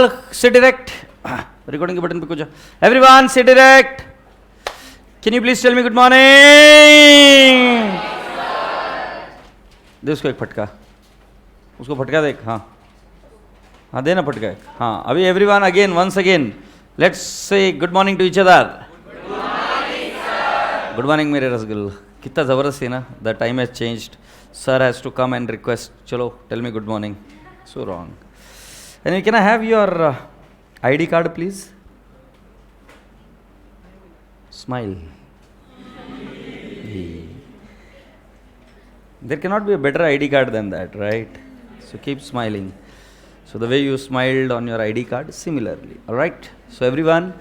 all sit erect. Recording के button पे कुछ everyone sit erect. Can you please tell me good morning? दे उसको एक फटका, उसको फटका दे एक. हाँ हाँ देना फटका एक. हाँ अभी everyone again once again let's say good morning to each other. Good morning मेरे रसगुल्ला. कितना ज़बरदस्त है ना. The time has changed. Sir has to come and request. चलो tell me good morning. So wrong. And can I have your ID card please? Smile. There cannot be a better ID card than that, right? So keep smiling. So the way you smiled on your ID card, similarly. All right. So everyone,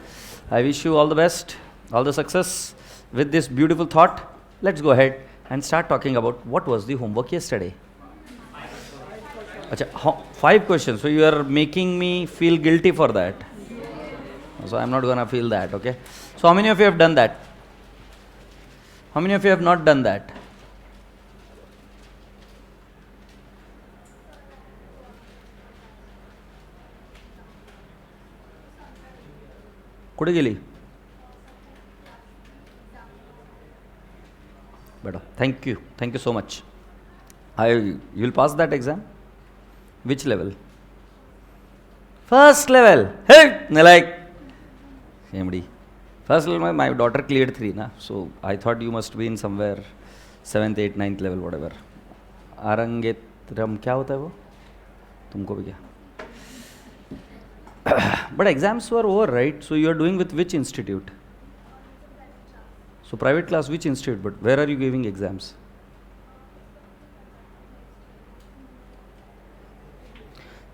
I wish you all the best, all the success. With this beautiful thought, let's go ahead and start talking about what was the homework yesterday. Achha, 5 questions. So you are making me feel guilty for that. So I'm not gonna feel that, okay? So how many of you have done that? How many of you have not done that? कुठे गेली? Better. Thank you so much. You will pass that exam? Which level? First level. Hey, like, CMD. First level, my daughter cleared 3, na? So I thought you must be in somewhere 7th, 8th, 9th level, whatever. Arangetram, क्या होता है वो? तुमको भी क्या? But exams were over, right? So you are doing with which institute? So private class, which institute? But where are you giving exams?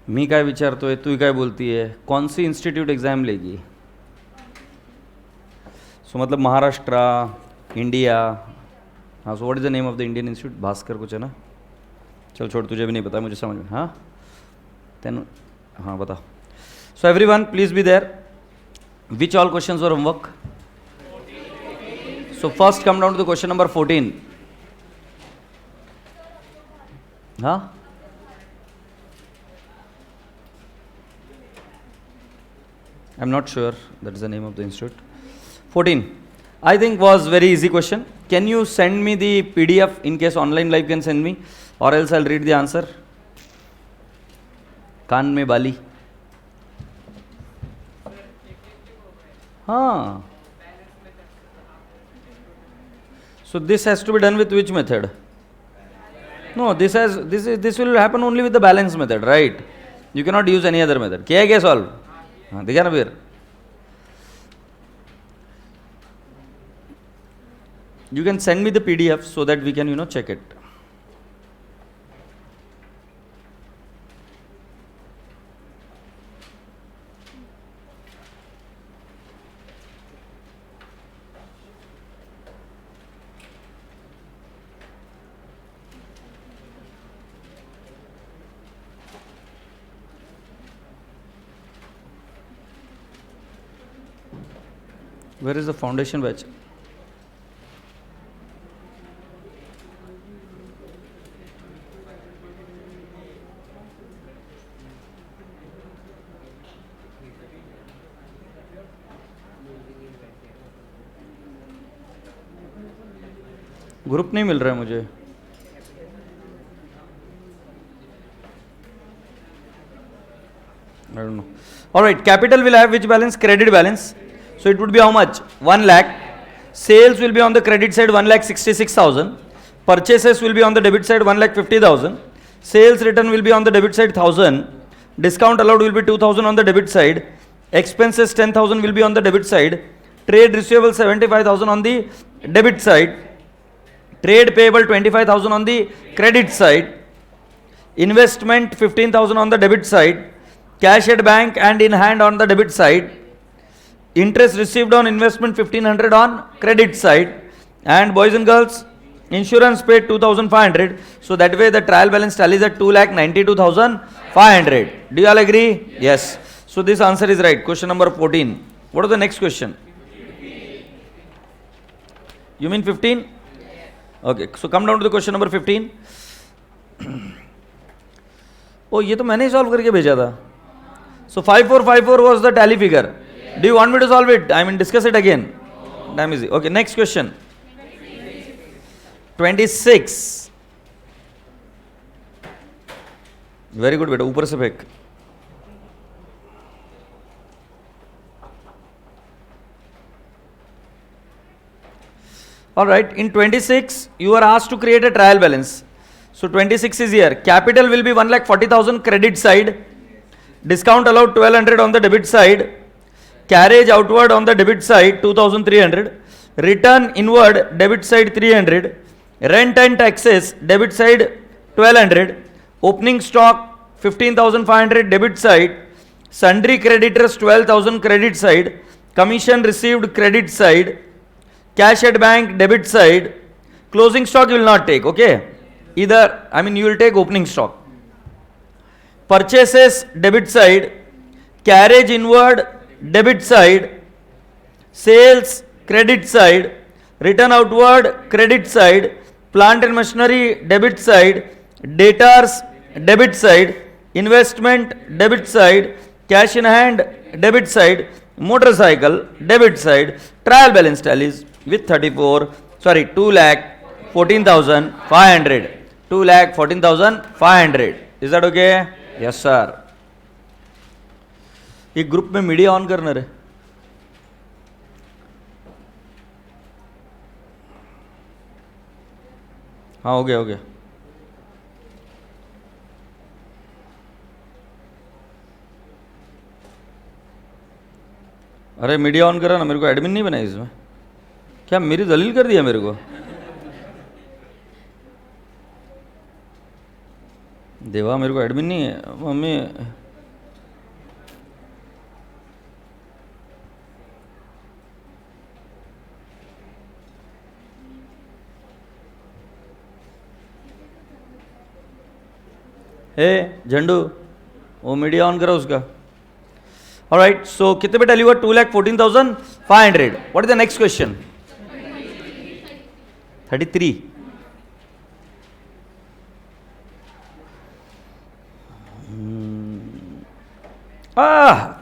मी काय विचारतोय, तू काय बोलती है? कौन सी इंस्टीट्यूट एग्जाम लेगी? सो मतलब महाराष्ट्र, इंडिया. हाँ, सो what is the name of the Indian institute? Bhaskar कुछ है ना? चल छोड़, तुझे भी नहीं पता, मुझे समझ में. हाँ तेन, हाँ बता. So everyone please be there. Which all questions were homework? So first come down to the question number 14. Huh? I'm not sure that is the name of the institute. 14. I think was very easy question. Can you send me the PDF in case online live can send me, or else I'll read the answer. कान में बाली. हाँ. So this has to be done with which method? No, this will happen only with the balance method, right? You cannot use any other method. क्या क्या solve? हाँ देखा ना फिर. You can send me the PDF so that we can check it. Where is the foundation batch? Group नहीं मिल रहा है मुझे. I don't know. All right, capital will have which balance? Credit balance. So it would be how much? 1 lakh. Sales will be on the credit side 1,66,000. Purchases will be on the debit side 1,50,000. Sales return will be on the debit side 1,000. Discount allowed will be 2,000 on the debit side. Expenses 10,000 will be on the debit side. Trade receivable 75,000 on the debit side. Trade payable 25,000 on the credit side. Investment 15,000 on the debit side. Cash at bank and in hand on the debit side. Interest received on investment 1,500 on credit side. And boys and girls, insurance paid 2,500. So that way the trial balance tallies at 2,92,500. Do you all agree? Yes. So this answer is right. Question number 14. What is the next question? 15. You mean 15? Okay. So come down to the question number 15. Oh, ये तो मैंने ही solve करके भेजा था. So 5454 was the tally figure. Do you want me to solve it? I mean, discuss it again. Damn easy. Okay, next question. 26. Very good बेटा, ऊपर से फेंक. All right, in 26 you are asked to create a trial balance. So 26 is here. Capital will be 1,40,000 credit side. Discount allowed 1,200 on the debit side. Carriage outward on the debit side 2,300. Return inward debit side 300. Rent and taxes debit side 1,200. Opening stock 15,500 debit side. Sundry creditors 12,000 credit side. Commission received credit side. Cash at bank debit side. Closing stock you will not take, okay? Either, I mean, you will take opening stock. Purchases debit side. Carriage inward debit side. Sales credit side. Return outward credit side. Plant and machinery debit side. Debtors debit side. Investment debit side. Cash in hand debit side. Motorcycle debit side. Trial balance tallies with 2,14,500. 2,14,500. Is that okay? Yes, sir. ये group में media on करना रे. हाँ हो गया हो गया. अरे मीडिया ऑन करा ना, मेरे को एडमिन नहीं बनाया इसमें. क्या मेरी दलील कर दिया मेरे को? देवा मेरे को एडमिन नहीं है मम्मी. हे झंडू वो मीडिया ऑन करो उसका. ऑलराइट, सो कितने पे टैली हुआ? 2,14,500. What is the next question? 33.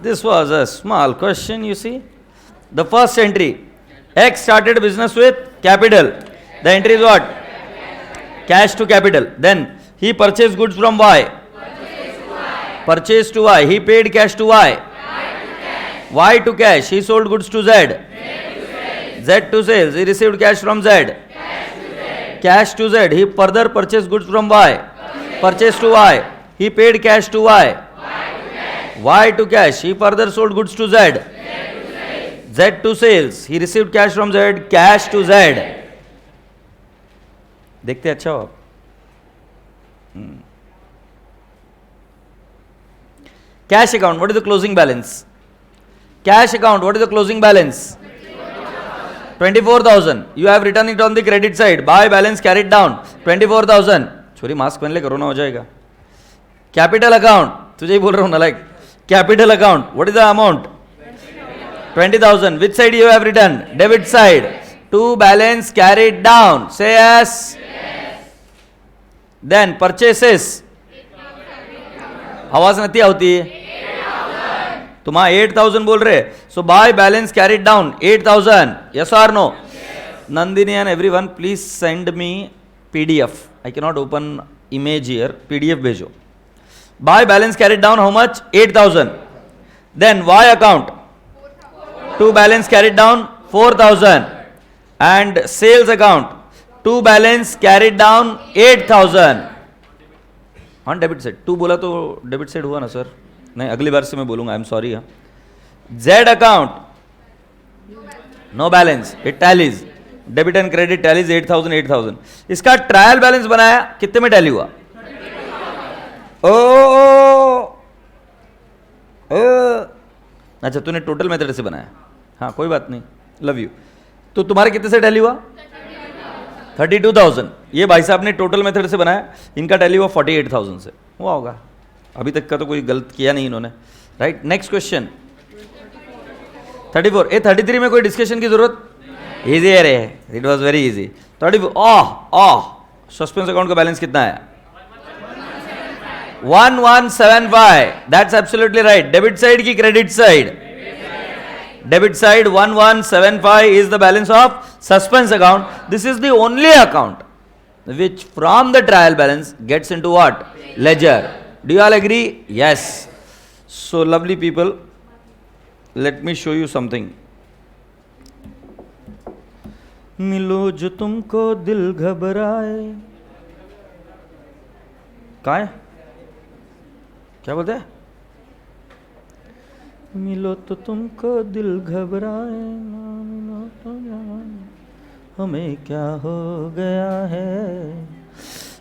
This was a small question, you see. The first entry, X started business with capital. The entry is what? Cash to capital. Then he purchased goods from Y. Purchased to Y. He paid cash to Y. Y to cash. He sold goods to Z. Z to sales. He received cash from Z. Cash to Z. He further purchased goods from Y. Purchased to Y. He paid cash to Y. Y to cash. He further sold goods to Z. Z to sales. He received cash from Z. Cash to Z. देखते अच्छा हो आप. Cash account. What is the closing balance? Cash account. What is the closing balance? 24,000. You have written it on the credit side. Buy balance carried down 24,000. छोरी mask पहन ले, corona हो जाएगा. Capital account. तुझे ही बोल रहा हूँ ना, like capital account. What is the amount? 20,000. Which side you have written? Debit side. To balance carried down. Say yes. Then purchases. आवाज नहीं आती. तुम 8,000 बोल रहे. So buy balance carried down 8,000. Yes or no? Nandini and everyone, please send me PDF. I cannot open image here. PDF भेजो. Buy balance carried down how much? 8,000. Then Y account. To balance carried down 4,000. And sales account. To balance carried down 8,000. हाँ debit side. To बोला तो debit side हुआ ना sir? नहीं, अगली बार से मैं बोलूंगा. I am sorry. हाँ. Z account. No balance. It tallies. Debit and credit tallies 8,000 8,000. इसका ट्रायल बैलेंस बनाया, कितने में टैली हुआ? अच्छा, तूने टोटल मेथड से बनाया. हाँ कोई बात नहीं, लव यू. तो तुम्हारे कितने से टैली हुआ? 32,000. ये भाई साहब ने टोटल मेथड से बनाया. इनका टैली हुआ 48,000 से. हुआ होगा. अभी तक का तो कोई गलत किया नहीं इन्होंने. राइट. Next question 34. 33 में कोई डिस्कशन की जरूरत? इजी है रे. It was very easy. 34. Suspense account का बैलेंस कितना है? 1175. That's absolutely right. Debit side ki credit side? Debit side 1175 is the balance of suspense account. This is the only account which from the trial balance gets into what? Ledger. Do you all agree? Yes. So lovely people, let me show you something. मिलो जो तुमको दिल घबराए. कहाँ है? क्या बोलते हैं? मिलो तो तुमको दिल घबराए, हमें क्या हो गया है.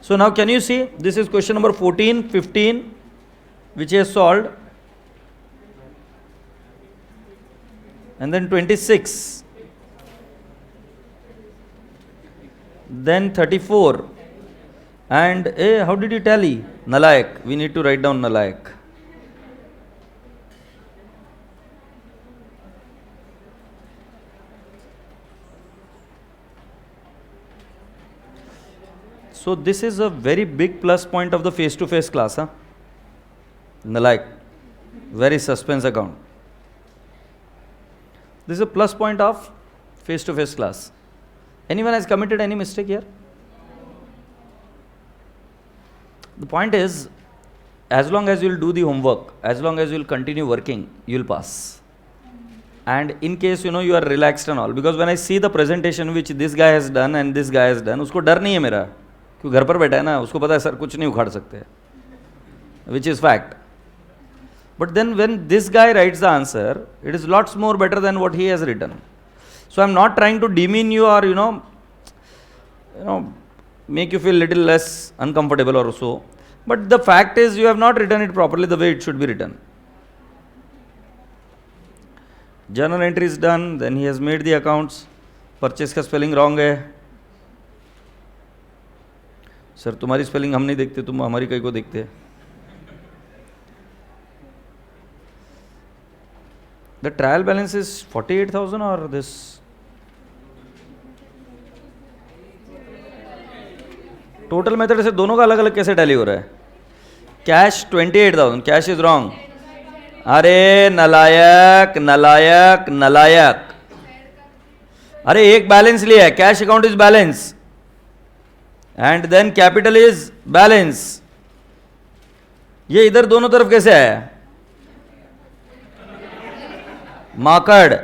So now can you see, this is question number 14, 15 which is solved, and then 26, then 34, and how did you tally? Nalayak, we need to write down Nalayak. So this is a very big plus point of the face-to-face class, huh? Nalayak, very suspense account. This is a plus point of face-to-face class. Anyone has committed any mistake here? The point is, as long as you will do the homework, as long as you will continue working, you will pass. And in case you are relaxed and all, because when I see the presentation which this guy has done and this guy has done, उसको डर नहीं है मेरा, क्योंकि घर पर बैठा है ना, उसको पता है सर कुछ नहीं उखाड़ सकते, which is fact. But then when this guy writes the answer, it is lots more better than what he has written. So I am not trying to demean you or make you feel little less uncomfortable or so. But the fact is you have not written it properly the way it should be written. Journal entry is done, then he has made the accounts. Purchase का spelling wrong है. Sir तुम्हारी spelling हम नहीं देखते, तुम हमारी कई को देखते. The trial balance is 48,000 or this? Total method से दोनों का अलग अलग कैसे टैली हो रहा है? Cash 28,000, cash is wrong. अरे नलायक नलायक नलायक, अरे एक बैलेंस लिया है, cash account is balance and then capital is balance. ये इधर दोनों तरफ कैसे आया? माकड़.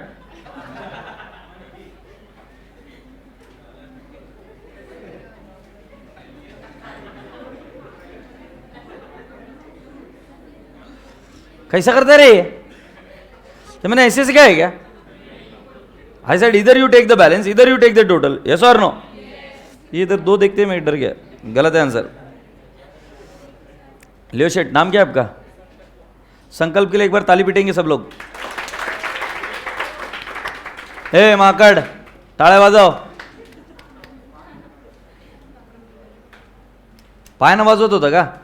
कैसा करते रहे? तो मैंने ऐसे सिखाया है क्या? आई सेड इधर यू टेक द बैलेंस, इधर you take the total. Yes और नो? ये इधर दो देखते मैं डर गया. गलत है आंसर. लियो शेट, नाम क्या है आपका? संकल्प के लिए एक बार ताली पीटेंगे सब लोग. हे माकड़, टाळे वाजव. पायानं वाजवत होता का?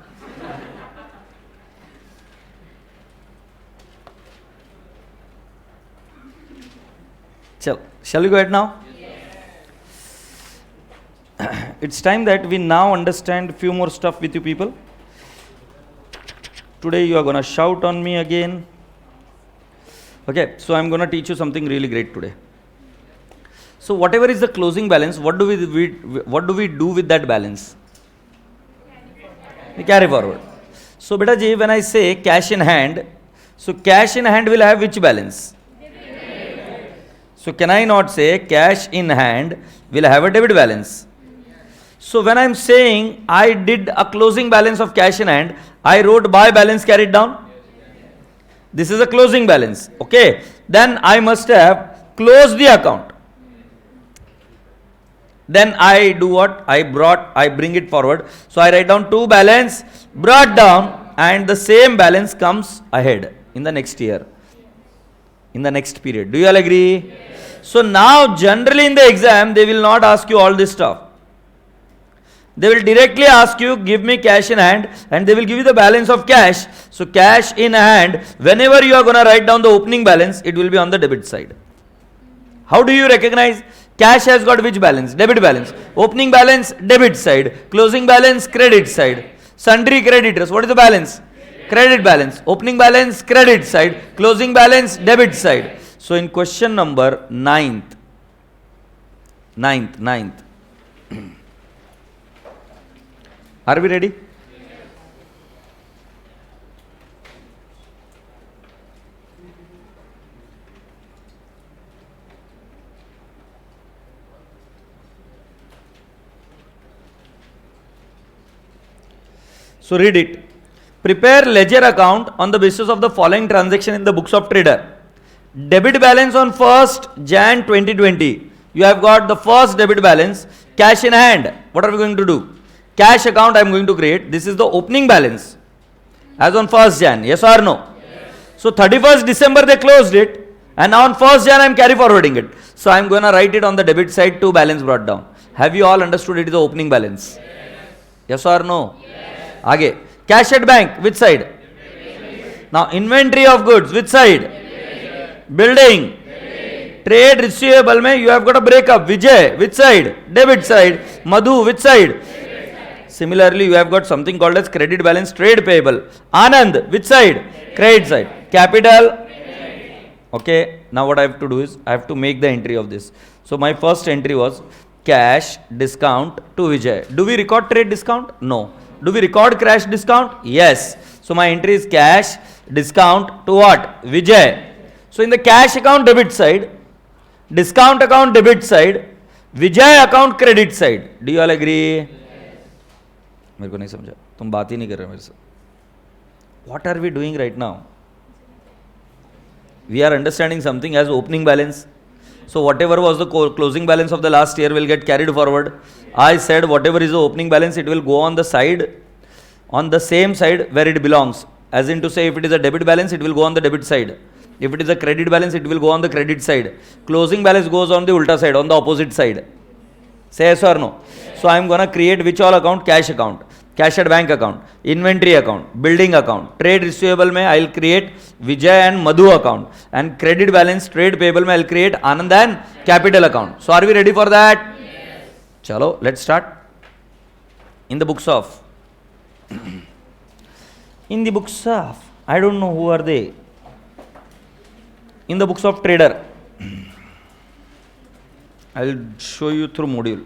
Shall we go ahead now? It's time that we now understand few more stuff with you people. Today you are going to shout on me again. Okay, so I'm going to teach you something really great today. So whatever is the closing balance, what do we do with that balance? We carry forward. So beta ji, when I say cash in hand, so cash in hand will have which balance? So can I not say cash in hand will have a debit balance? So when I am saying I did a closing balance of cash in hand, I wrote by balance carried down. This is a closing balance. Okay. Then I must have closed the account. Then I do what? I bring it forward. So I write down to balance brought down, and the same balance comes ahead in the next year, in the next period. Do you all agree? Yes. So now generally in the exam they will not ask you all this stuff. They will directly ask you, give me cash in hand, and they will give you the balance of cash. So cash in hand, whenever you are going to write down the opening balance, it will be on the debit side. How do you recognize? Cash has got which balance? Debit balance. Opening balance, debit side. Closing balance, credit side. Sundry creditors. What is the balance? Credit balance. Opening balance, credit side. Closing balance, debit side. So in question number 9th. Are we ready? So read it. Prepare ledger account on the basis of the following transaction in the books of trader. Debit balance on 1st Jan 2020. You have got the first debit balance, cash in hand. What are we going to do? Cash account I am going to create. This is the opening balance as on 1st Jan. Yes or no? Yes. So 31st December they closed it, and now on 1st Jan I am carry forwarding it. So I am going to write it on the debit side to balance brought down. Have you all understood it is the opening balance? Yes or no? Yes. Again, cash at bank, which side? Now inventory of goods, which side? Building. Trade receivable mein you have got a breakup. Vijay, which side? Debit side. Madhu, which side? Similarly, you have got something called as credit balance, trade payable. Anand, which side? Credit side. Capital. Okay, now what I have to do is I have to make the entry of this. So my first entry was cash discount to Vijay. Do we record trade discount? No. Do we record cash discount? Yes. So my entry is cash discount to what? Vijay. So in the cash account debit side, discount account debit side, Vijay account credit side. Do you all agree? मेरे को नहीं समझा, तुम बात ही नहीं कर रहे मेरे से. What are we doing right now? We are understanding something as opening balance. So whatever was the closing balance of the last year will get carried forward. I said whatever is the opening balance, it will go on the side, on the same side where it belongs. As in to say, if it is a debit balance, it will go on the debit side. If it is a credit balance, it will go on the credit side. Closing balance goes on the ulta side, on the opposite side. Say yes or no? So I am going to create which all account? Cash account, cash at bank account, inventory account, building account, trade receivable mein I will create Vijay and Madhu account, and credit balance, trade payable mein I will create Anand and capital account. So are we ready for that? Yes. Chalo, let's start. In the books of, I don't know who are they. In the books of trader, I will show you through module.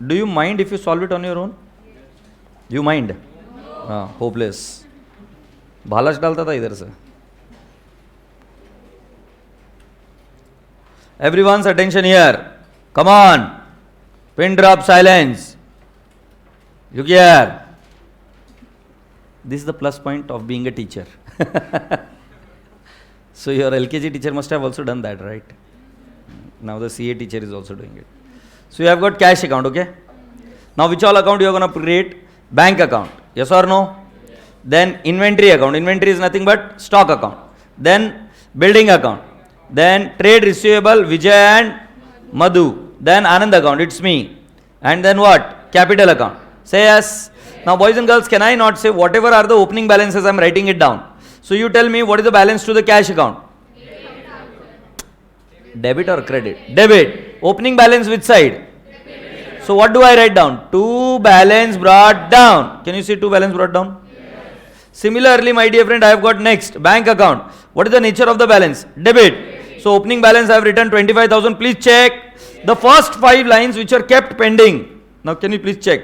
Do you mind if you solve it on your own? You mind? No. Hopeless. भालाच डालता था इधर से. Everyone's attention here. Come on. Pin drop silence. Look here. This is the plus point of being a teacher. So your LKG teacher must have also done that, right? Now the CA teacher is also doing it. So you have got cash account, okay? Now which all account you are going to create? Bank account. Yes or no? Then inventory account. Inventory is nothing but stock account. Then building account. Then trade receivable, Vijay and Madhu. Then Anand account, it's me. And then what? Capital account. Say yes. Now boys and girls, can I not say whatever are the opening balances, I am writing it down. So you tell me what is the balance to the cash account? Debit or credit? Debit. Opening balance which side? Debit. So what do I write down? 2 balance brought down. Can you see 2 balance brought down? Yes. Similarly, my dear friend, I have got next bank account. What is the nature of the balance? Debit. So opening balance I have written 25,000. Please check the first 5 lines which are kept pending. Now can you please check?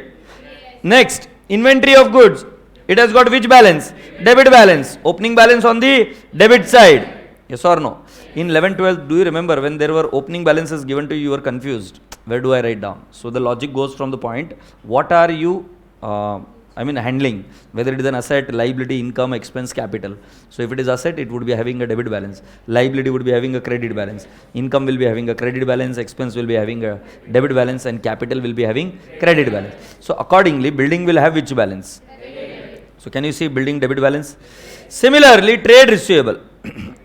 Next, inventory of goods. It has got which balance? Debit balance. Opening balance on the debit side. Yes or no? In 11-12, do you remember when there were opening balances given to you, you were confused. Where do I write down? So the logic goes from the point, what are you handling? Whether it is an asset, liability, income, expense, capital. So if it is asset, it would be having a debit balance. Liability would be having a credit balance. Income will be having a credit balance. Expense will be having a debit balance. And capital will be having credit balance. So accordingly, building will have which balance? So can you see building debit balance? Similarly, trade receivable.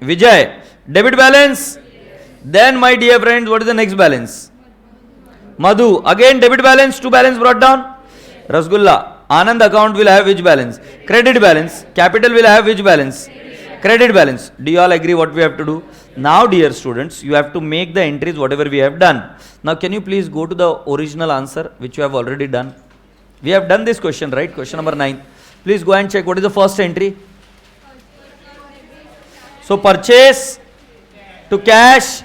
Vijay, debit balance. Then my dear friends, what is the next balance? Madhu, again debit balance, 2 balance brought down. Rasgulla, Anand account will have which balance? Credit balance. Capital will have which balance? credit balance. Do you all agree what we have to do? Now, dear students, you have to make the entries whatever we have done. Now, can you please go to the original answer which you have already done? We have done this question, right? Question number 9. Please go and check what is the first entry. So, purchase to cash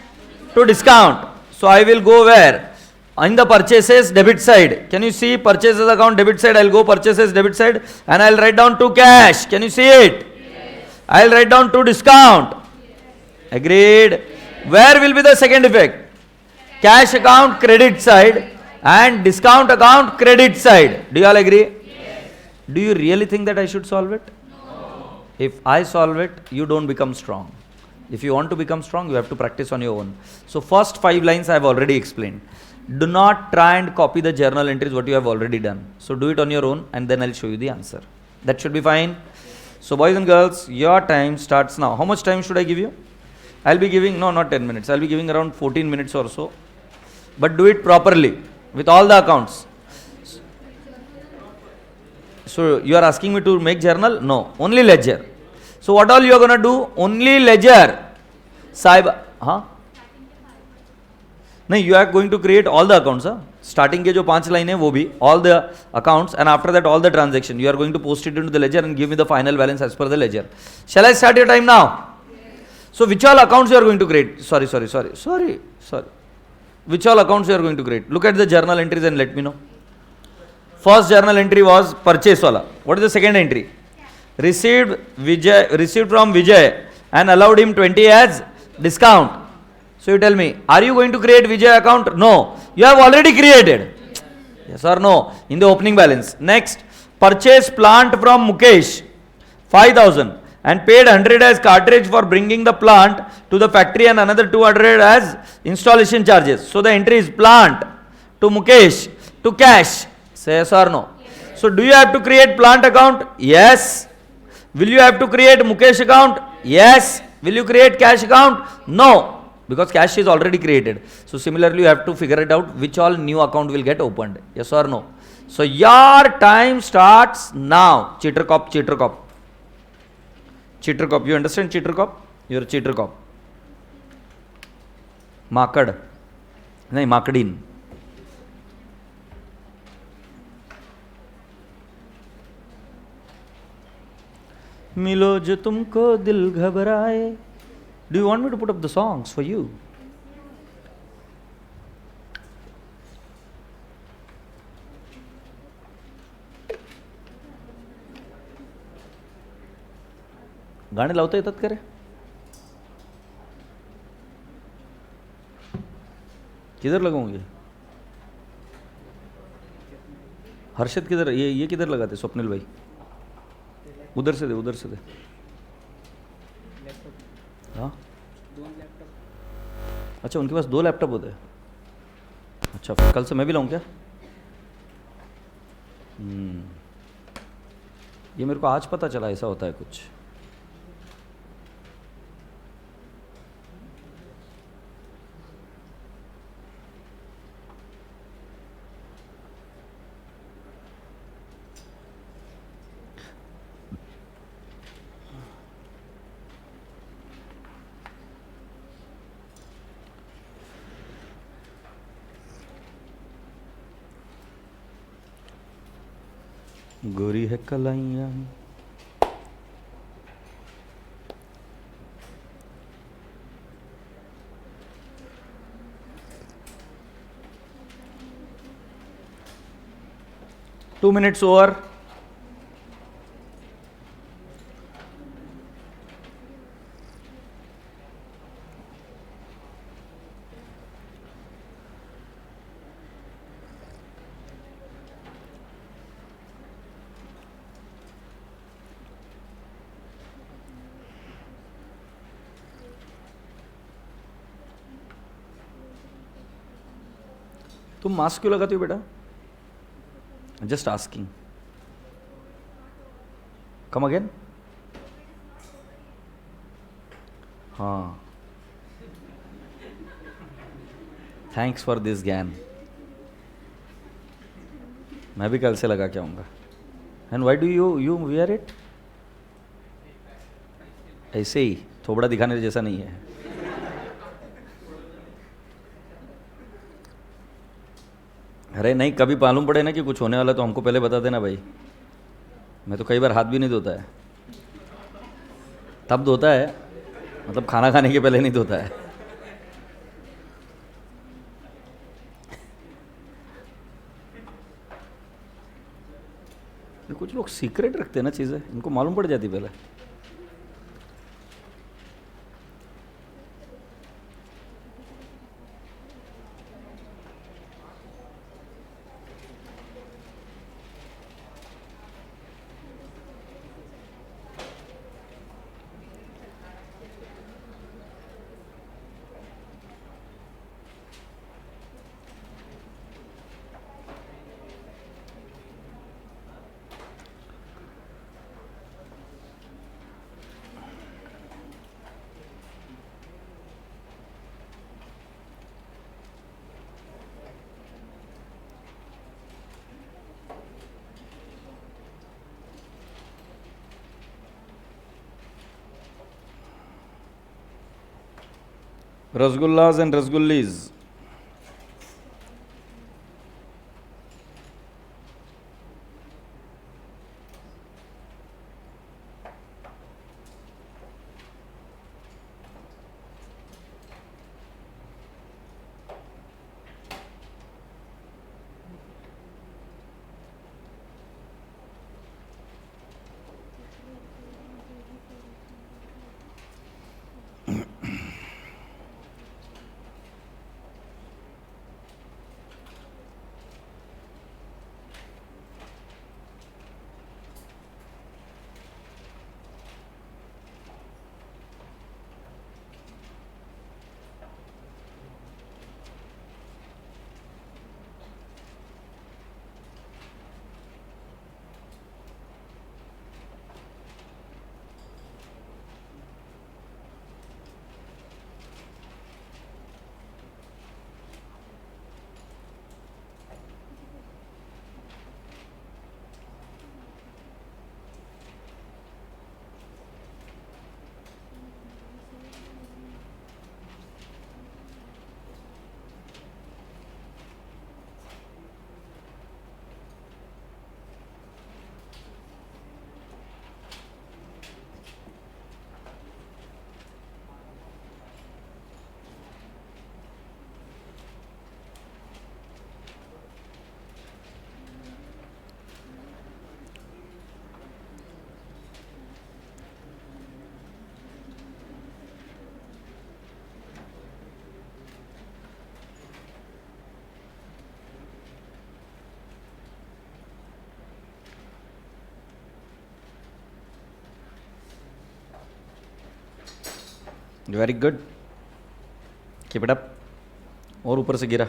to discount. So, I will go where? In the purchases debit side. Can you see purchases account debit side? I'll go purchases debit side and I'll write down to cash. Can you see it? Yes. I'll write down to discount. Yes. Agreed. Where will be the second effect? Cash account credit side and discount account credit side. Do you all agree? Yes. Do you really think that I should solve it? No. If I solve it, you don't become strong. If you want to become strong, you have to practice on your own. So first 5 lines I have already explained. Do not try and copy the journal entries what you have already done. So do it on your own and then I'll show you the answer. That should be fine. So boys and girls, your time starts now. How much time should I give you? I'll be giving, no, not 10 minutes. I'll be giving around 14 minutes or so. But do it properly with all the accounts. So you are asking me to make journal? No, only ledger. So what all you are going to do? Only ledger. Saib, huh? No, you are going to create all the accounts. Starting के जो 5 line है वो भी all the accounts and after that all the transaction. You are going to post it into the ledger and give me the final balance as per the ledger. Shall I start your time now? Yes. So which all accounts you are going to create? Sorry. Which all accounts you are going to create? Look at the journal entries and let me know. First journal entry was purchase wala. What is the second entry? Received from Vijay and allowed him 20 as discount. So you tell me, are you going to create Vijay account? No. You have already created. Yes or no? In the opening balance. Next, purchase plant from Mukesh, 5,000 and paid 100 as cartridge for bringing the plant to the factory and another 200 as installation charges. So the entry is plant to Mukesh to cash. Say yes or no? Yes. So do you have to create plant account? Yes. Will you have to create Mukesh account? Yes. Will you create cash account? No. Because cash is already created. So similarly, you have to figure it out which all new account will get opened. Yes or no? So your time starts now. Cheater cop. You understand cheater cop? You're a cheater cop. Makad. No, Makadin. मिलो जो तुमको दिल घबराए. Do you want me to put up the songs for you? गाणे लावता येतात का रे? किधर लगाऊंगे? हर्षद किधर? ये किधर लगाते स्वप्निल भाई? उधर से दे. हाँ, अच्छा उनके पास 2 लैपटॉप होते हैं. अच्छा कल से मैं भी लाऊं क्या? ये मेरे को आज पता चला ऐसा होता है कुछ. गोरी है कलाइयाँ. Two minutes over. तुम मास्क क्यों लगाती हो बेटा? Just asking. Come again. हाँ, थैंक्स फॉर दिस ज्ञान. मैं भी कल से लगा के आऊंगा. And why do you wear it? ऐसे ही, थोबड़ा दिखाने जैसा नहीं है। अरे नहीं, कभी मालूम पड़े ना कि कुछ होने वाला तो हमको पहले बता देना भाई। मैं तो कई बार हाथ भी नहीं धोता है। तब धोता है, मतलब खाना खाने के पहले नहीं धोता है। ये कुछ लोग सीक्रेट रखते हैं ना चीज़ें, इनको मालूम पड़ जाती पहले। Rasgullas and rasgullis. Very good, keep it up. और ऊपर से गिरा।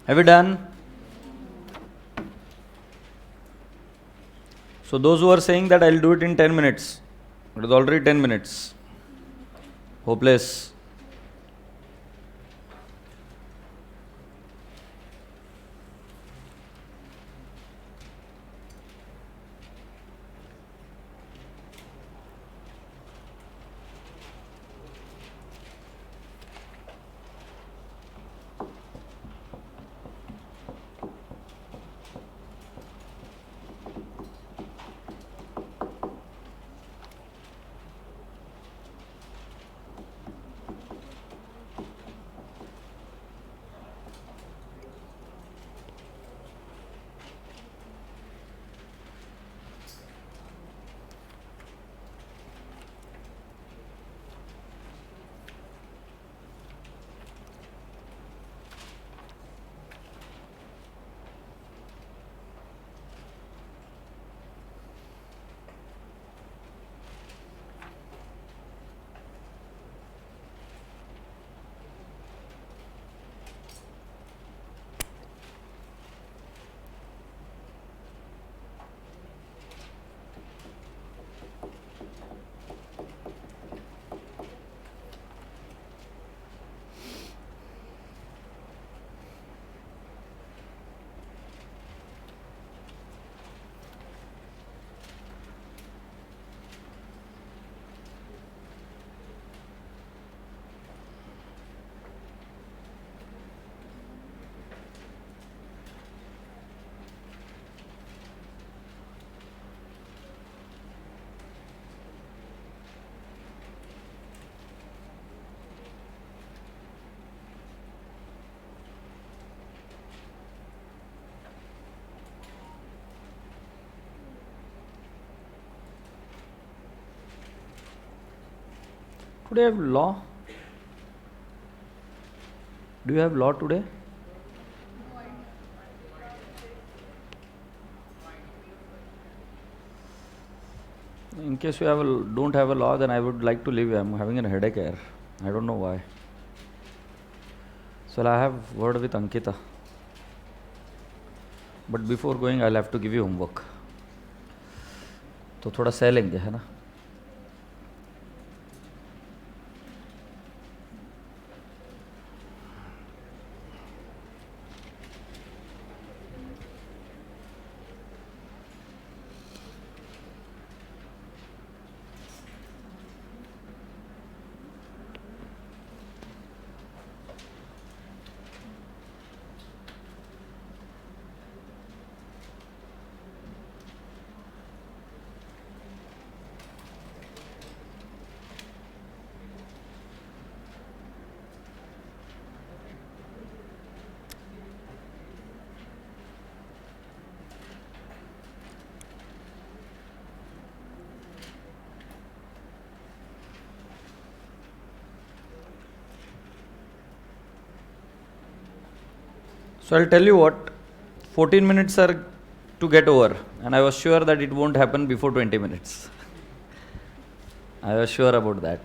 Have you done? So those who are saying that I'll do it in 10 minutes, it is already 10 minutes. Hopeless. Today I have law. Do you have law today? In case you don't have a law, then I would like to leave. I'm having a headache here. I don't know why. So I have word with Ankita. But before going, I'll have to give you homework. तो थोड़ा सह लेंगे, है ना? So I'll tell you what, 14 minutes are to get over, and I was sure that it won't happen before 20 minutes. I was sure about that.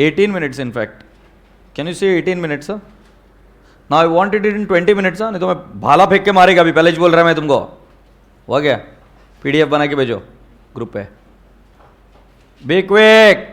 18 minutes in fact. Can you say 18 minutes, sir? Now I wanted it in 20 minutes, sir. नहीं तो मैं भाला फेंक के मारेगा अभी, पहले ही बोल रहा मैं तुमको. हो गया? PDF बना के भेजो ग्रुप पे. Be quick.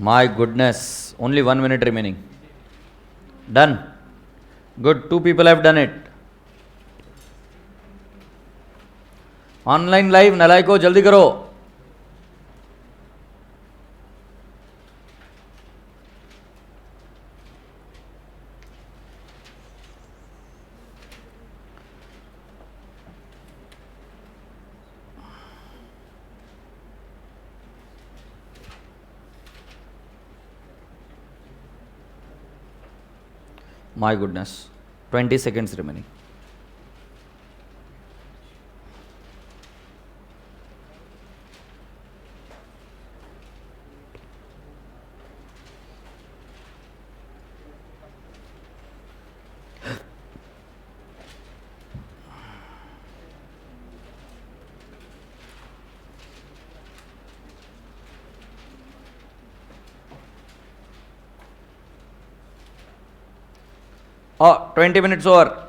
My goodness, only 1 minute remaining. Done. Good, 2 people have done it. Online live, नलायको जल्दी करो. My goodness, 20 seconds remaining. Oh, 20 minutes over.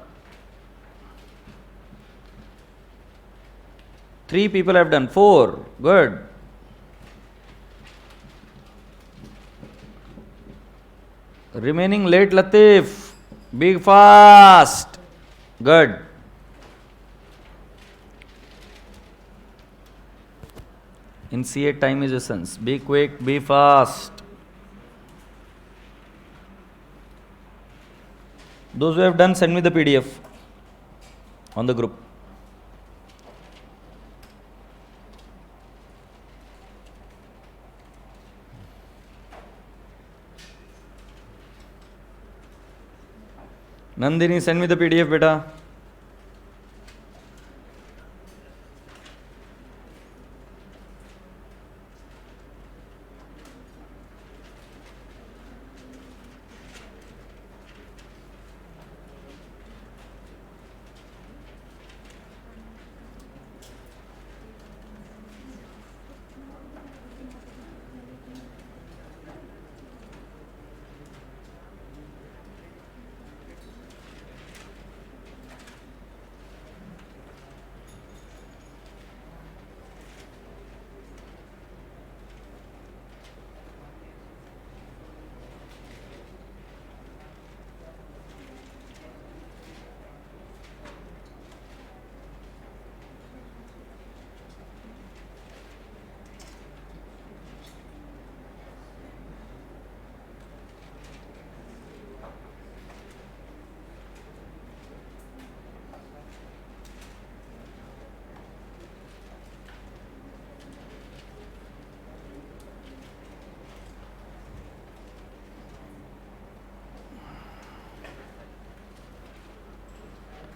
3 people have done. 4. Good. Remaining late, Latif. Be fast. Good. In CA, time is essence. Be quick, be fast. Those who have done, send me the PDF on the group. Nandini, send me the PDF, beta.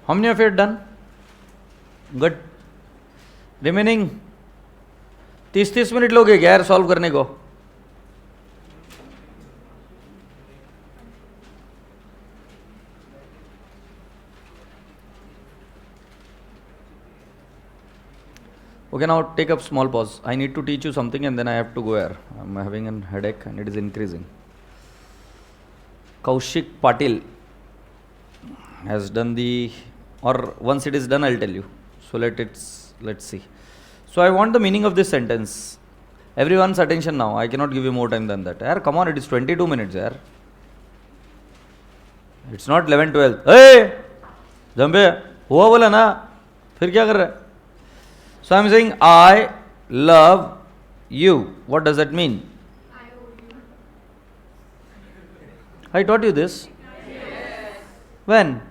How many of you have done? Good. Remaining 30 minute लोगे क्या यार solve करने को? Okay, now take a small pause. I need to teach you something and then I have to go here. I'm having a headache and it is increasing. Kaushik Patil has done the or once it is done I'll tell you. So let's see. So I want the meaning of this sentence. Everyone's attention now. I cannot give you more time than that. Yaar, come on, it is 22 minutes. Yaar. It's not 11, 12. Hey! Jambe, हुआ बोला ना, फिर क्या कर रहा है? So I'm saying I love you. What does that mean? I taught you this. Yes. When?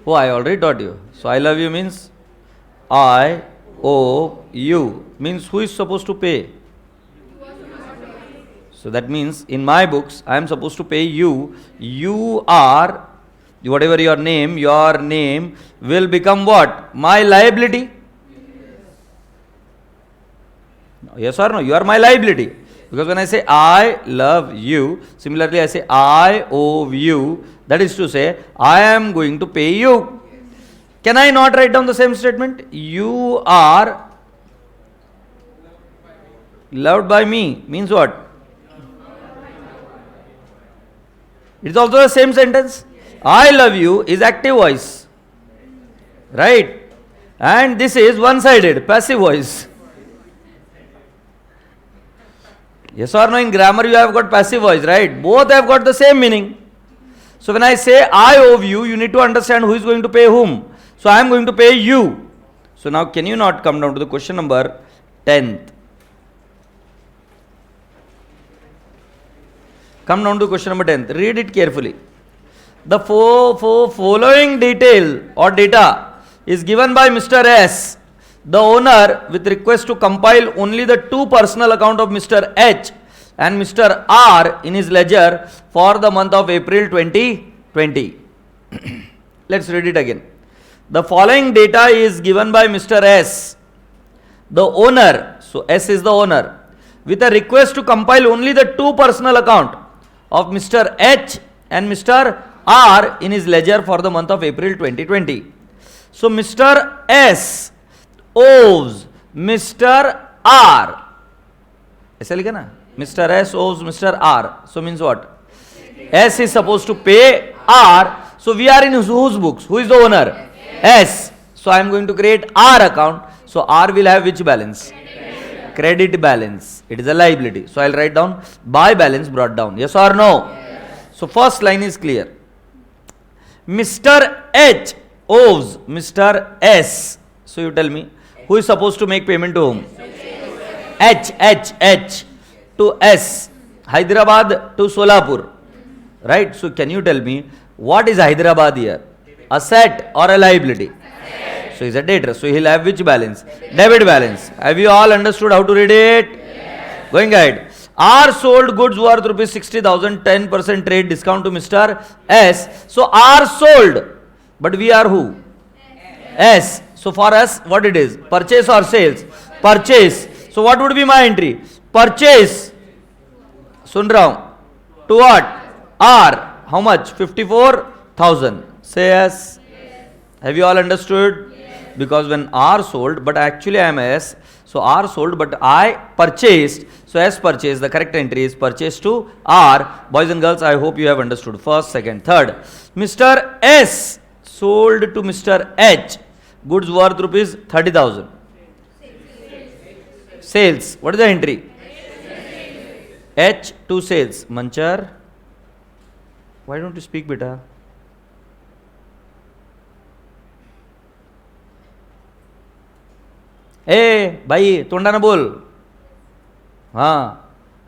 Oh, I already taught you. So I love you means I owe you. Means who is supposed to pay? So that means in my books I am supposed to pay you. You are, whatever your name will become what? My liability. Yes or no? You are my liability. Because when I say I love you, similarly I say I owe you. That is to say, I am going to pay you. Can I not write down the same statement? You are loved by me. Means what? It's also the same sentence. I love you is active voice. Right? And this is one-sided, passive voice. Yes or no? In grammar you have got passive voice, right? Both have got the same meaning. So when I say I owe you, you need to understand who is going to pay whom. So I am going to pay you. So now can you not come down to the question number 10th? Come down to question number 10th. Read it carefully. The following detail or data is given by Mr. S, the owner, with request to compile only the two personal account of Mr. H and Mr. R in his ledger for the month of April 2020. Let's read it again. The following data is given by Mr. S, the owner, so S is the owner, with a request to compile only the two personal account of Mr. H and Mr. R in his ledger for the month of April 2020. So Mr. S owes Mr. R. ऐसा लिखा ना? Mr. S owes Mr. R. So means what? S is supposed to pay R. So we are in whose books? Who is the owner? S. So I am going to create R account. So R will have which balance? Credit balance. It is a liability. So I will write down by balance brought down. Yes or no? Yes. So first line is clear. Mr. H owes Mr. S. So you tell me, who is supposed to make payment to whom? H to S. Hyderabad to Solapur. Right? So can you tell me, what is Hyderabad here? Asset or a liability? So he's a debtor. So he'll have which balance? Debit balance. Have you all understood how to read it? Yes. Going ahead. R sold goods worth rupees 60,000, 10% trade discount to Mr. S. So R sold. But we are who? S. So for us, what it is? Purchase or sales? Purchase. So what would be my entry? Purchase. Sun raha hu. To what? R. How much? 54,000. Say yes. Have you all understood? Yes. Because when R sold, but actually I am S, so R sold, but I purchased, so S purchased, the correct entry is purchased to R. Boys and girls, I hope you have understood. First, second, third. Mr. S sold to Mr. H, goods worth rupees 30,000. Sales. What is the entry? H to sales. Manchar, why don't you speak, beta? ए बाई तोंडानं बोल. हां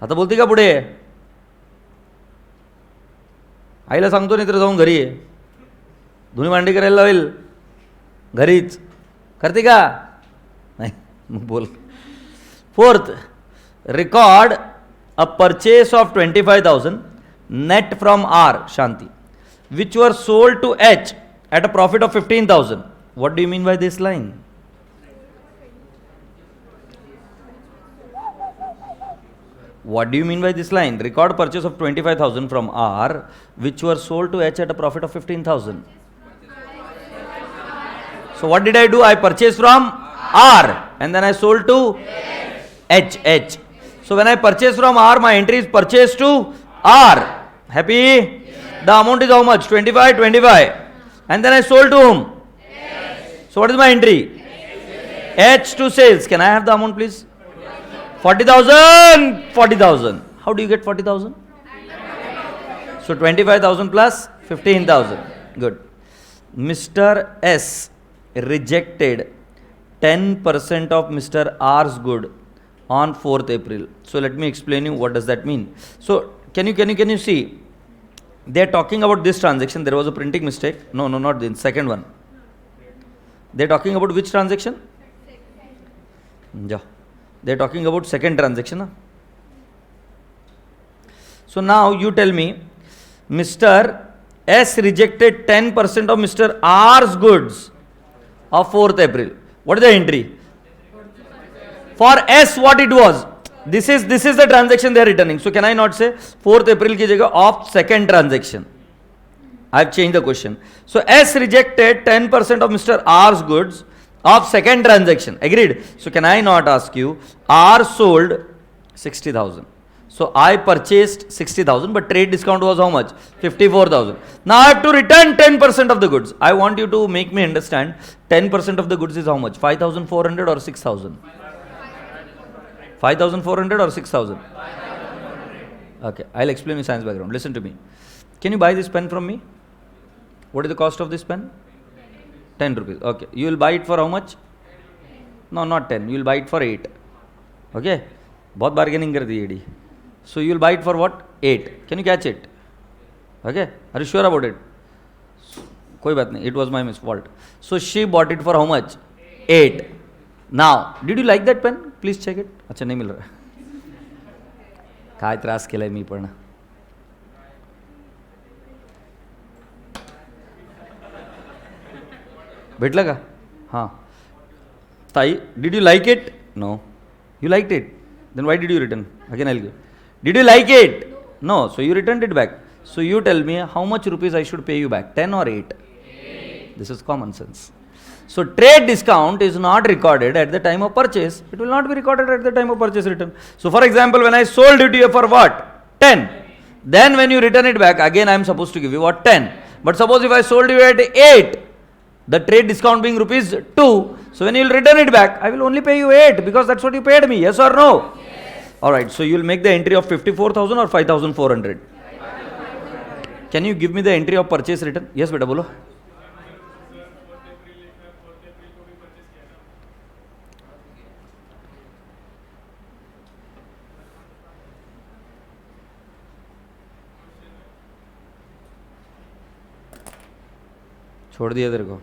आता बोलते का पुढे? आईला सांगतो नाही तर जाऊन घरी धुणी भांडी करायला लावेल घरीच. करते का? नाही मग बोल. Fourth, record a purchase of 25,000 net from R, Shanti, which were sold to H at a profit of 15,000. What do you mean by this line? What do you mean by this line? Record purchase of 25,000 from R, which were sold to H at a profit of 15,000. So what did I do? I purchased from R and then I sold to H. So when I purchase from R, my entry is purchase to R. Happy? The amount is how much? 25, 25. And then I sold to whom? So what is my entry? H to sales. Can I have the amount please? 40,000. 40,000. How do you get 40,000? So 25,000 plus 15,000. Good. Mr. S rejected 10% of Mr. R's good on 4th April. So let me explain you what does that mean. So can you see? They are talking about this transaction. There was a printing mistake. No, not the second one. They are talking about which transaction? Yeah. They are talking about second transaction. Huh? So now you tell me, Mr. S rejected 10% of Mr. R's goods of 4th April. What is the entry? For S, what it was? This is the transaction they are returning. So can I not say 4th April ki jagah of second transaction? I have changed the question. So S rejected 10% of Mr. R's goods of second transaction. Agreed? So can I not ask you, R sold 60,000. So I purchased 60,000, but trade discount was how much? 54,000. Now I have to return 10% of the goods. I want you to make me understand 10% of the goods is how much? 5,400 or 6,000? 5,400 or 6,000? Okay, I'll explain your science background. Listen to me. Can you buy this pen from me? What is the cost of this pen? 10 rupees. Okay, you will buy it for how much? No, not 10. You will buy it for 8. Okay, बहुत bargaining कर दी AD. So you will buy it for what? 8. Can you catch it? Okay, are you sure about it? कोई बात नहीं. It was my fault. So she bought it for how much? 8. Now, did you like that pen? Please check it. अच्छा नहीं मिल रहा. काय त्रास केलाय मी पण. भेटलं का? हां. ताई, did you like it? No. You liked it. Then why did you return? Again I'll give. Did you like it? No. So you returned it back. So you tell me how much rupees I should pay you back? 10 or 8? 8. This is common sense. So trade discount is not recorded at the time of purchase. It will not be recorded at the time of purchase return. So for example, when I sold it to you for what? 10. Then when you return it back, again I am supposed to give you what? 10. But suppose if I sold you at 8, the trade discount being rupees 2. So when you will return it back, I will only pay you 8 because that's what you paid me. Yes or no? Yes. Alright, so you will make the entry of 54,000 or 5,400. Can you give me the entry of purchase return? Yes, beta bolo. छोड़ दिया तेरे को.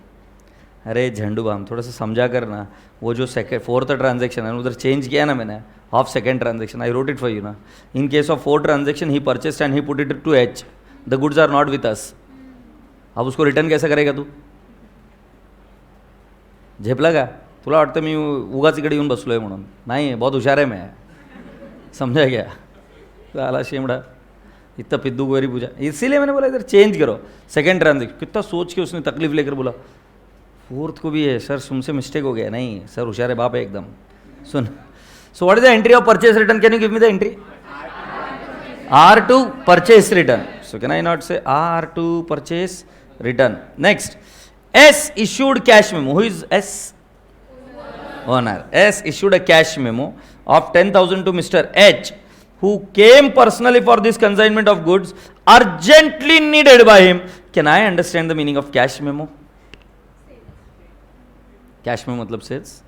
अरे झंडू balm थोड़ा सा समझा करना. वो जो फोर्थ ट्रांजेक्शन है उधर चेंज किया ना मैंने of second transaction. I wrote it for you ना. In case of fourth transaction he purchased and he put it to H. The goods are not with us. अब उसको रिटर्न कैसे करेगा तू? झेपला का? तुला वाटतं मी उगाच इकडे येऊन बसलोय म्हणून? नाही, बहुत हुशार है मैं. समझा क्या? आला शेमड़ा इतना पिद्दू गोरी पूजा. इसीलिए मैंने बोला इधर चेंज करो. सेकेंड ट्रांजेक्शन कितना सोच के उसने तकलीफ लेकर बोला फोर्थ को भी है सर, तुमसे मिस्टेक हो गया. नहीं सर, होशियार है बाप है एकदम. सुन. So what is the entry of purchase return? Can you give me the entry? R2 purchase return. So can I not say R2 purchase return? Next, S issued cash memo. Who is S? Owner. S issued a cash memo of 10,000 to Mr. H, who came personally for this consignment of goods urgently needed by him. Can I understand the meaning of cash memo? Cash memo मतलब sales.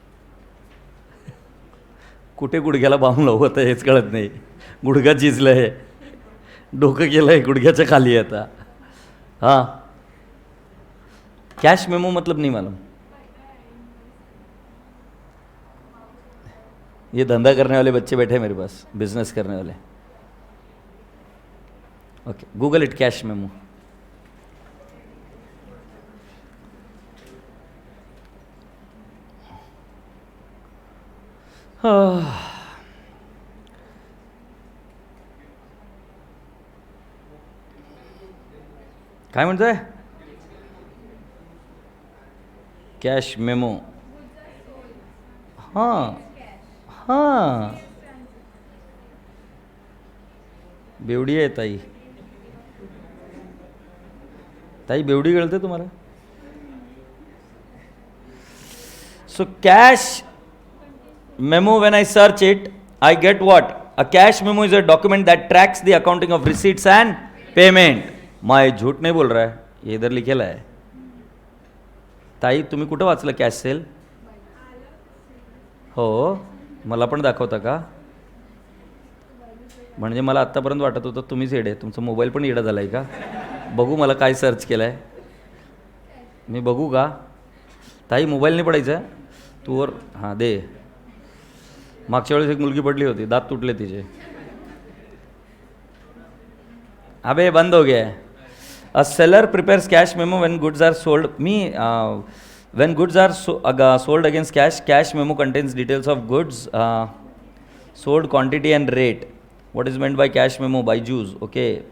कुठे गुडघ्याला बांधलं होतं हेच कळत नाही. गुडघा झिजलंय, डोकं गेलंय गुडघ्याच्या खाली आता. हाँ, कैश मेमो मतलब नहीं मालूम. ये धंधा करने वाले बच्चे बैठे हैं मेरे पास, बिजनेस करने वाले. Okay, Google it cash memo. काय म्हणतोय? Cash memo. हां हां, बेवडी आहे ताई. ताई बेवडी कळते तुम्हाला. So cash memo, when I search it, I get what? A cash memo is a document that tracks the accounting of receipts and payment. मैं झूठ नहीं बोल रहा है, ये इधर लिखेला है. ताई तुम्ही कुठं वाचलं कॅश सेल? हो, मला पण दाखवता का? म्हणजे मला आत्तापर्यंत वाटत होतं तुम्हीच येडे, तुमचा मोबाईल पण येडा झाला आहे का? बघू मला काय सर्च केलं आहे, मी बघू का? ताई मोबाईल नाही पडायचा तू वर. हां दे. मागच्या वेळेस एक मुलगी पडली होती, दात तुटले तिचे. अबे बंद हो गया है. A seller prepares cash memo when goods are sold. When goods are sold against cash, cash memo contains details of goods sold, quantity and rate. What is meant by cash memo? By Jews. Okay.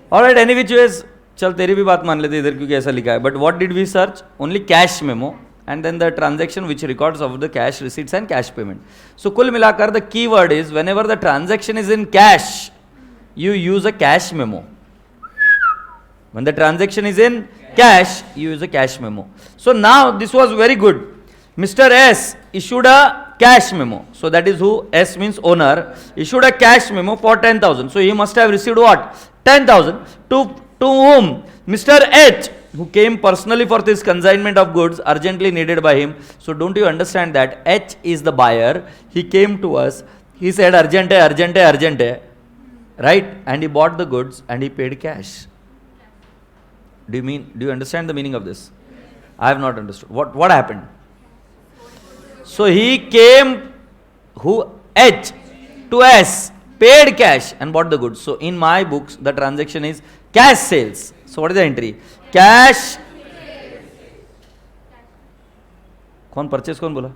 All right. Any which ways, चल तेरी भी बात मान लेते इधर क्योंकि ऐसा लिखा है. But what did we search? Only cash memo and then the transaction which records of the cash receipts and cash payment. So कुल मिलाकर the keyword is whenever the transaction is in cash, you use a cash memo. When the transaction is in cash, you use a cash memo. So now this was very good. Mr. S issued a cash memo. So that is who? S means owner. Issued a cash memo for 10,000. So he must have received what? 10,000. To whom? Mr. H, who came personally for this consignment of goods urgently needed by him. So don't you understand that H is the buyer? He came to us. He said urgent hai, urgent hai, urgent hai. Right? And he bought the goods and he paid cash. Do you understand the meaning of this? I have not understood. What happened? So he came, H to S, paid cash and bought the goods. So in my books, the transaction is cash sales. So what is the entry? Cash. कौन purchase कौन बोला?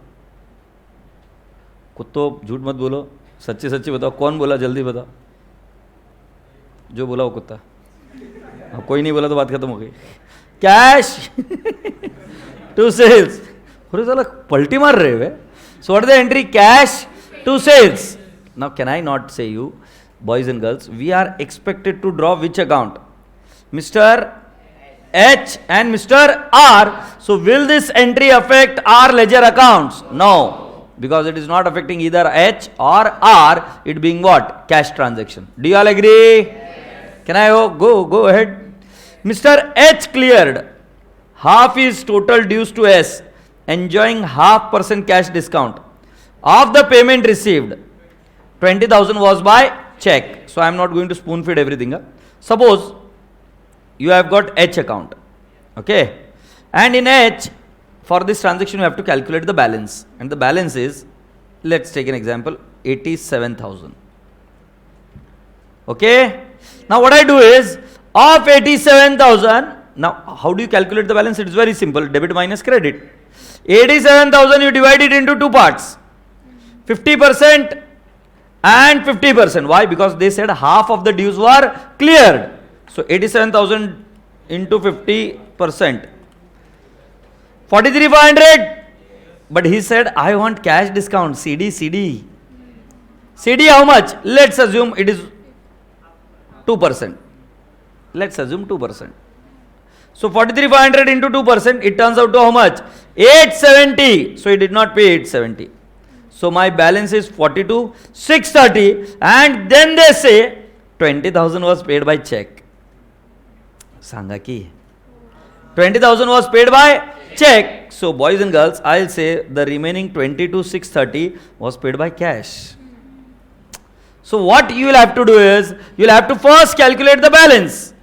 कुत्तो झूठ मत बोलो, सच्ची सच्ची बताओ, कौन बोला जल्दी बताओ. जो बोला वो कुत्ता. अब कोई नहीं बोला तो बात खत्म हो गई. Cash to sales. अरे साला पलटी मार रहे वे. So what is the entry? Cash to sales. Now can I not say you boys and girls, we are expected to draw which account? Mister H and Mr. R. So will this entry affect our ledger accounts? No, because it is not affecting either H or R, it being what? Cash transaction. Do you all agree? Can I go ahead? Mr. H cleared half his total dues to S, enjoying 0.5% cash discount. Of the payment received, 20,000 was by check. So I am not going to spoon feed everything. Suppose you have got H account, okay, and in H, for this transaction you have to calculate the balance, and the balance is, let's take an example, 87,000. Okay, now what I do is, of 87,000, now how do you calculate the balance? It is very simple, debit minus credit. 87,000 you divide it into two parts, 50% and 50%. Why? Because they said half of the dues were cleared. So 87,000 into 50%, 43,500. But he said, I want cash discount, CD. CD how much? Let's assume it is 2%. Let's assume 2%. So 43,500 into 2%, it turns out to how much? 870. So he did not pay 870. So my balance is 42,630, and then they say 20,000 was paid by check. सांगा की 20,000 was paid by check. So boys and girls, I'll say the remaining 22,630 was paid by cash. So what you will have to do is, you will have to first calculate the balance.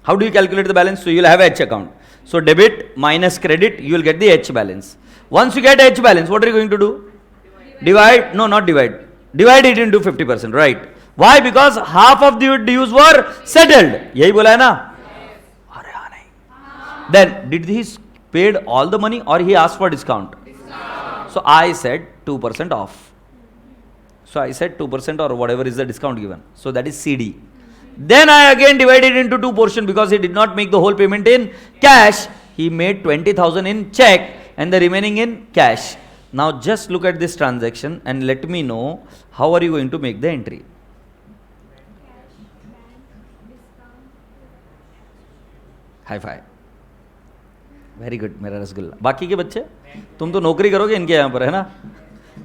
How do you calculate the balance? So you will have H account. So debit minus credit, you will get the H balance. Once you get H balance, what are you going to do? Divide, no, not divide. Divide it into 50%, right? Why? Because half of the dues were settled. यही बोला है ना? अरे हाँ नहीं. Then did he paid all the money or he asked for discount? So I said 2% off. So I said 2% or whatever is the discount given. So that is CD. Then I again divided into two portions because he did not make the whole payment in cash. He made 20,000 in check and the remaining in cash. Now just look at this transaction and let me know how are you going to make the entry. Hi fi, very good मेरा रसगुल्ला. बाकी के बच्चे, तुम तो नोकरी करोगे इनके यहाँ पर, है ना.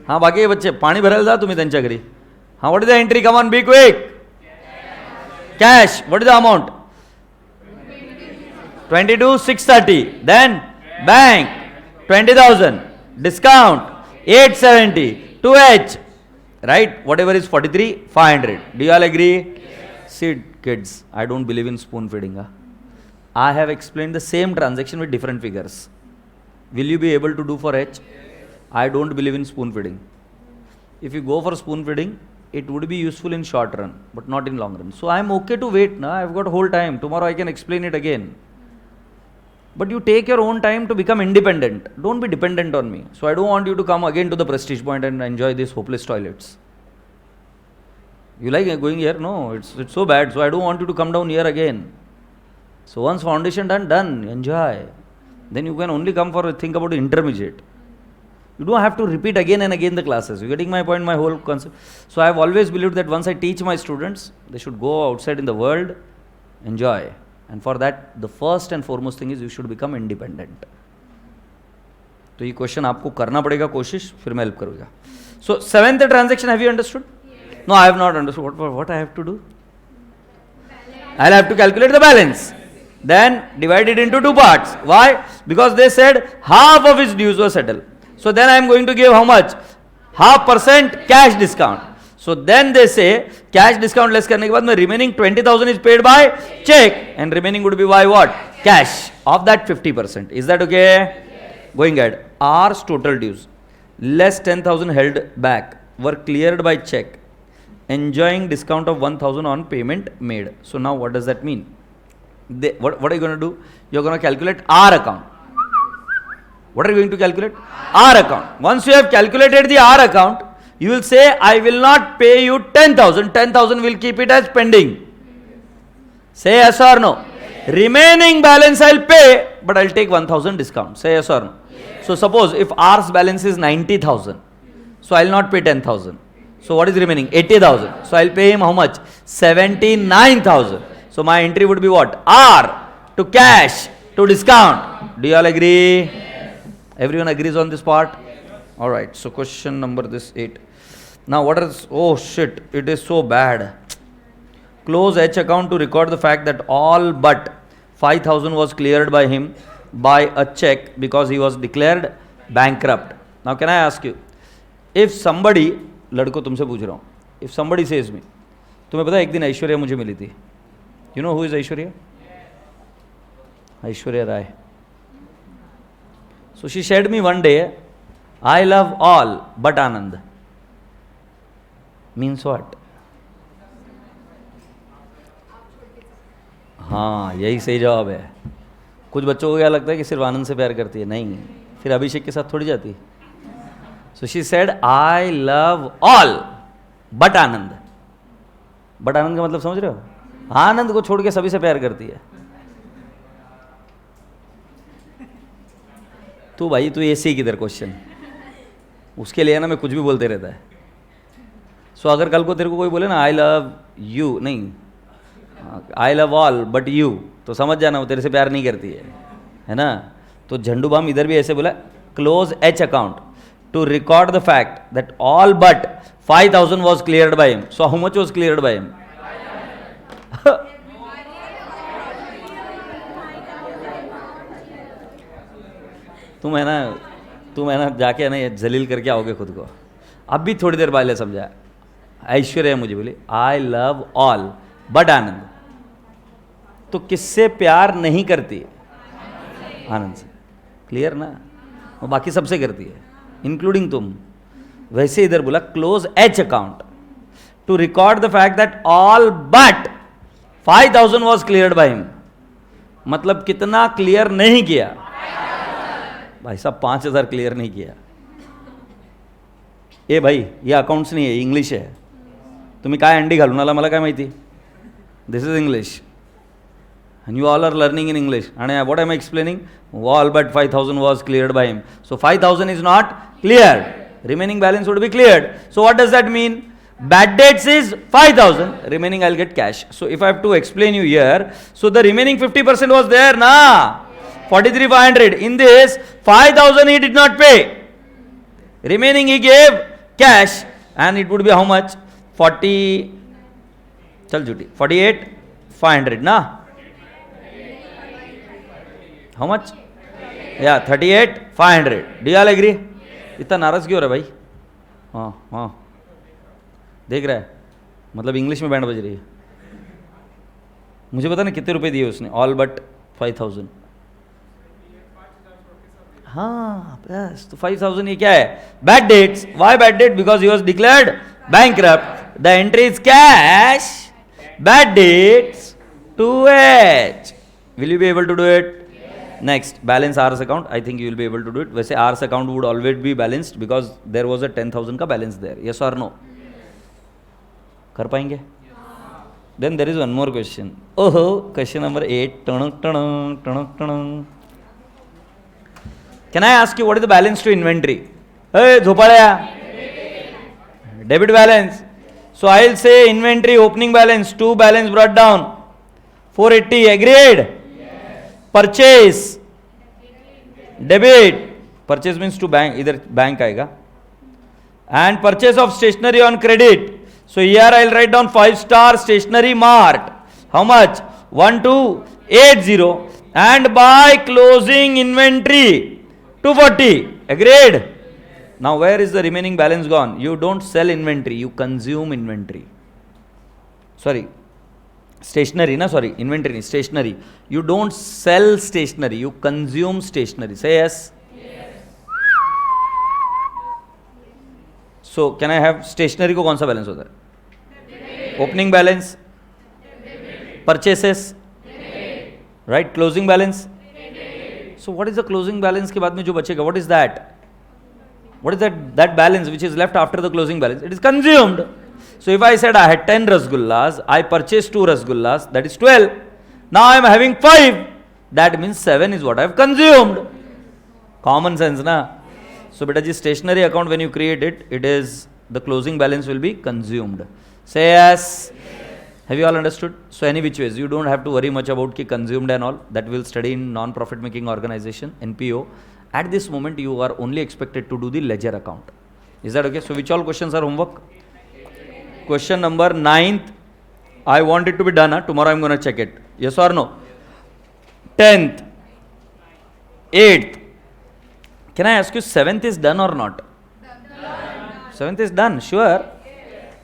हाँ बाकी के बच्चे पाणी भरायला जा तुम्ही त्यांच्या घरी. हाँ what is the entry, come on be quick. Cash, what is the amount, 22,630. Then bank 20,000, discount 870, 2H, right, whatever is 43,500. Do you all agree? See kids, I don't believe in spoon feeding. I have explained the same transaction with different figures. Will you be able to do for H? I don't believe in spoon feeding. If you go for spoon feeding, it would be useful in short run, but not in long run. So I am okay to wait. Na? I've got whole time. Tomorrow I can explain it again. But you take your own time to become independent. Don't be dependent on me. So I don't want you to come again to the Prestige Point and enjoy these hopeless toilets. You like going here? No, it's so bad. So I don't want you to come down here again. So once foundation done, enjoy. Then you can only come for think about the intermediate. You don't have to repeat again and again the classes. You getting my point, my whole concept? So I have always believed that once I teach my students, they should go outside in the world, enjoy. And for that, the first and foremost thing is you should become independent. तो ये question आपको करना पड़ेगा कोशिश, फिर मैं help करूँगा. So seventh transaction, have you understood? No, I have not understood. What I have to do? I'll have to calculate the balance. Then divide it into two parts. Why? Because they said half of his dues were settled. So then I am going to give how much? 0.5% cash discount. So then they say cash discount less करने के बाद में remaining 20,000 is paid by check and remaining would be by what? Cash. Of that 50%. Is that okay? Going ahead. R's total dues less 10,000 held back were cleared by check, enjoying discount of 1,000 on payment made. So now what does that mean? What are you going to do? You are going to calculate R account. What are you going to calculate? R account. Once you have calculated the R account, you will say, I will not pay you 10,000. 10,000 will keep it as pending. Say yes or no. Yes. Remaining balance I will pay, but I will take 1,000 discount. Say yes or no. Yes. So suppose if R's balance is 90,000, so I will not pay 10,000. So what is remaining? 80,000. So I will pay him how much? 79,000. So my entry would be what? R to cash to discount. Do you all agree? Yes. Everyone agrees on this part? Yes. All right. So question number 8. Now what is, oh shit, it is so bad. Close H account to record the fact that all but 5,000 was cleared by him by a check because he was declared bankrupt. Now can I ask you, if somebody, लड़को तुमसे पूछ रहा हूँ, if somebody says me, तुम्हें पता है एक दिन ऐश्वर्या मुझे मिली थी. You know who is Aishwarya? Aishwarya Rai. So she said me one day, I love all but Anand. Means what? हाँ यही सही जवाब है. कुछ बच्चों को क्या लगता है कि सिर्फ आनंद से प्यार करती है. नहीं, फिर अभिषेक के साथ थोड़ी जाती. So she said, I love all but Anand. But Anand का मतलब समझ रहे हो? आनंद को छोड़ के सभी से प्यार करती है. तू भाई तू ऐसे ही किधर क्वेश्चन, उसके लिए ना मैं कुछ भी बोलते रहता है. सो अगर कल को तेरे को कोई बोले ना आई लव यू, नहीं I love all but you, तो समझ जाना वो तेरे से प्यार नहीं करती है ना. तो झंडू बाम इधर भी ऐसे बोला, close H account to record the fact that all but 5,000 was cleared by him. So how much was cleared by him? तुम है ना जाके ना ये जलील करके आओगे खुद को. अब भी थोड़ी देर पहले समझा. ऐश्वर्या मुझे बोली आई लव ऑल बट आनंद. तो किससे प्यार नहीं करती? आनंद से. क्लियर ना? वो बाकी सबसे करती है इंक्लूडिंग तुम. वैसे इधर बोला close H account to record the fact that all but 5,000 was cleared by him. मतलब कितना क्लियर नहीं किया भाई साहब? 5,000 क्लियर नहीं किया. ए भाई ये अकाउंट्स नाही आहे, इंग्लिश आहे. तुम्ही काय अंडी घालून आला मला काय माहिती. This is English and you all are learning in English. And what am I explaining? All but 5,000 was cleared by him. So 5,000 is not cleared. Remaining balance would be cleared. So what does that mean? Bad debts is 5,000. Remaining I'll get cash. So if I have to explain you here, so the remaining 50% was there, na? 43,500. In this, 5,000 he did not pay. Remaining he gave cash, and it would be how much? 48,500, na? How much? Yeah, 38,500. Do you all agree? इतना नाराज क्यों हो रहा है भाई? हाँ देख रहा है, मतलब इंग्लिश में बैंड बज रही है. मुझे पता ना कितने रुपए दिए उसने, ऑल बट 5,000. हाँ बस, तो 5,000 ये क्या है? Bad debts. Why bad debt? Because he was declared bankrupt. The entry is cash, bad debts 2H. Will you be able to do it? Next, balance R's account. I think you will be able to do it. वैसे R's account would always be balanced because there was a 10,000 का balance there. Yes or no? कर पाएंगे? Then there is one more question. Oh, question number 8. Can I ask you what is the balance to inventory? Hey, झोपाळ्या. Debit balance. So I'll say inventory opening balance, to balance brought down 480. Agreed? Purchase debit. Purchase means to bank, इधर bank आएगा. And purchase of stationery on credit. So here I'll write down 5-star stationery mart. How much? 1280. And buy closing inventory 240. Agreed? Now where is the remaining balance gone? You don't sell inventory, you consume inventory. Sorry. Stationery, na? Sorry, inventory, stationery. You don't sell stationery, you consume stationery. Say yes. Yes. So, can I have stationery को कौन सा balance होता है? Opening balance, purchases, right? Closing balance. So, what is the closing balance के बाद में जो बचेगा? What is that? What is that balance which is left after the closing balance? It is consumed. So if I said I had 10 rasgullas, I purchased 2 rasgullas, that is 12. Now I am having 5. That means 7 is what I have consumed. Common sense, na? So beta ji, stationery account when you create it, it is the closing balance will be consumed. Say yes. Have you all understood? So any which ways, you don't have to worry much about ki consumed and all. That will study in non-profit making organization, NPO. At this moment, you are only expected to do the ledger account. Is that okay? So which all questions are homework? Question number 9th, I want it to be done. Tomorrow I am going to check it. Yes or no? 10th, 8th. Can I ask you 7th is done or not? Done. 7th is done, sure? Yes.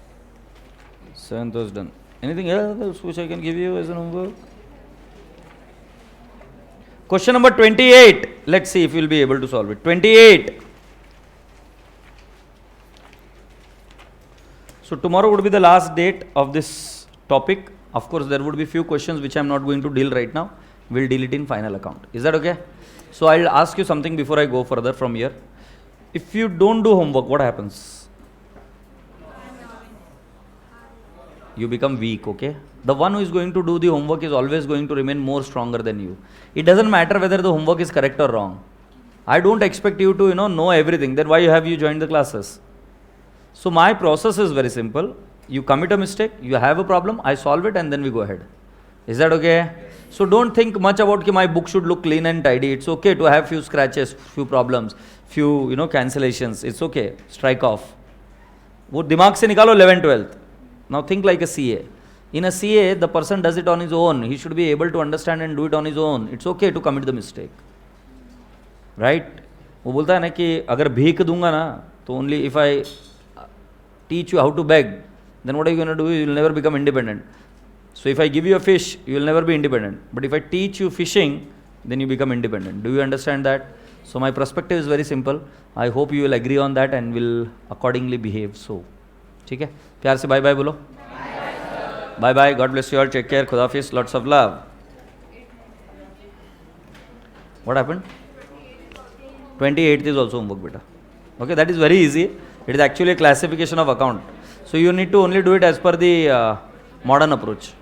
7th was done. Anything else which I can give you as an homework? Question number 28. Let's see if you will be able to solve it. 28. So tomorrow would be the last date of this topic. Of course, there would be few questions which I am not going to deal right now. We'll deal it in final account. Is that okay? So I'll ask you something before I go further from here. If you don't do homework, what happens? You become weak, okay? The one who is going to do the homework is always going to remain more stronger than you. It doesn't matter whether the homework is correct or wrong. I don't expect you to, know everything. Then why have you joined the classes? So my process is very simple. You commit a mistake, you have a problem, I solve it and then we go ahead. Is that okay? Yes. So don't think much about my book should look clean and tidy. It's okay to have few scratches, few problems, few cancellations. It's okay. Strike off. वो दिमाग से निकालो 11th, 12th. Now think like a CA. In a CA, the person does it on his own. He should be able to understand and do it on his own. It's okay to commit the mistake. Right? वो बोलता है ना कि अगर भीख दूंगा ना तो only if I teach you how to beg, then what are you going to do? You will never become independent. So if I give you a fish, you will never be independent. But if I teach you fishing, then you become independent. Do you understand that? So my perspective is very simple. I hope you will agree on that and will accordingly behave. So, ठीक है? प्यार से bye bye बोलो. Bye bye. God bless you all. Take care. Khudafiz. Lots of love. What happened? 28th is also homework, beta. Okay, that is very easy. It is actually a classification of account. So you need to only do it as per the modern approach.